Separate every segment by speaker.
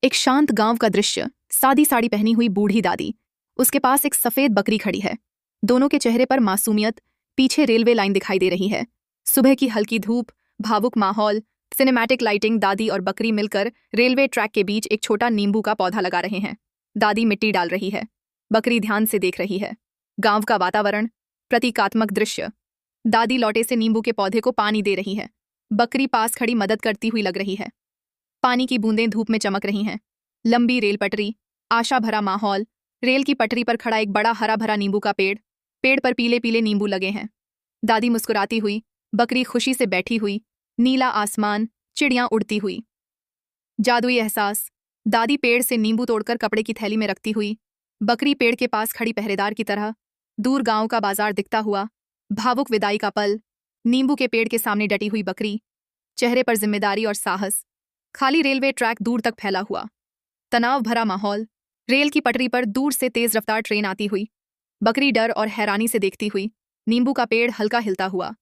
Speaker 1: एक शांत गांव का दृश्य। सादी साड़ी पहनी हुई बूढ़ी दादी, उसके पास एक सफेद बकरी खड़ी है। दोनों के चेहरे पर मासूमियत। पीछे रेलवे लाइन दिखाई दे रही है। सुबह की हल्की धूप, भावुक माहौल, सिनेमैटिक लाइटिंग। दादी और बकरी मिलकर रेलवे ट्रैक के बीच एक छोटा नींबू का पौधा लगा रहे हैं। दादी मिट्टी डाल रही है, बकरी ध्यान से देख रही है। गांव का वातावरण, प्रतीकात्मक दृश्य। दादी लौटे से नींबू के पौधे को पानी दे रही है, बकरी पास खड़ी मदद करती हुई लग रही है। पानी की बूंदें धूप में चमक रही हैं। लंबी रेल पटरी, आशा भरा माहौल। रेल की पटरी पर खड़ा एक बड़ा हरा भरा नींबू का पेड़। पेड़ पर पीले पीले नींबू लगे हैं। दादी मुस्कुराती हुई, बकरी खुशी से बैठी हुई। नीला आसमान, चिड़ियां उड़ती हुई। जादुई एहसास। दादी पेड़ से नींबू तोड़कर कपड़े की थैली में रखती हुई, बकरी पेड़ के पास खड़ी पहरेदार की तरह। दूर गांव का बाजार दिखता हुआ, भावुक विदाई का पल। नींबू के पेड़ के सामने डटी हुई बकरी, चेहरे पर जिम्मेदारी और साहस। खाली रेलवे ट्रैक दूर तक फैला हुआ, तनाव भरा माहौल। रेल की पटरी पर दूर से तेज रफ्तार ट्रेन आती हुई, बकरी डर और हैरानी से देखती हुई। नींबू का पेड़ हल्का हिलता हुआ,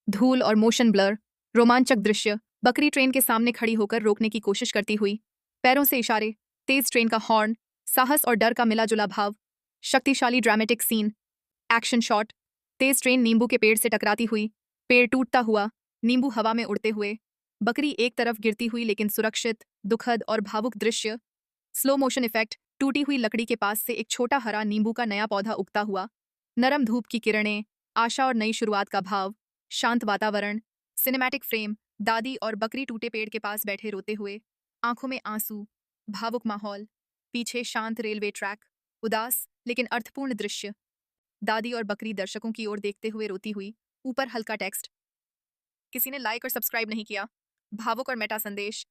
Speaker 1: धूल और मोशन ब्लर। रोमांचक दृश्य। बकरी ट्रेन के सामने खड़ी होकर रोकने की कोशिश करती हुई, पैरों से इशारे। तेज ट्रेन का हॉर्न, साहस और डर का मिला जुला भाव। शक्तिशाली ड्रामेटिक सीन। Action shot. तेज ट्रेन नींबू के पेड़ से टकराती हुई, पेड़ टूटता हुआ, नींबू हवा में उड़ते हुए, बकरी एक तरफ गिरती हुई लेकिन सुरक्षित। दुखद और भावुक दृश्य। Slow motion effect. टूटी हुई लकड़ी के पास से एक छोटा हरा नींबू का नया पौधा उगता हुआ, नरम धूप की किरणें, आशा और नई शुरुआत का भाव। शांत वातावरण, सिनेमैटिक फ्रेम। दादी और बकरी टूटे पेड़ के पास बैठे रोते हुए, आंखों में आंसू। भावुक माहौल। पीछे शांत रेलवे ट्रैक, उदास लेकिन अर्थपूर्ण दृश्य। दादी और बकरी दर्शकों की ओर देखते हुए रोती हुई। ऊपर हल्का टेक्स्ट, किसी ने लाइक और सब्सक्राइब नहीं किया। भावुक और मेटा संदेश,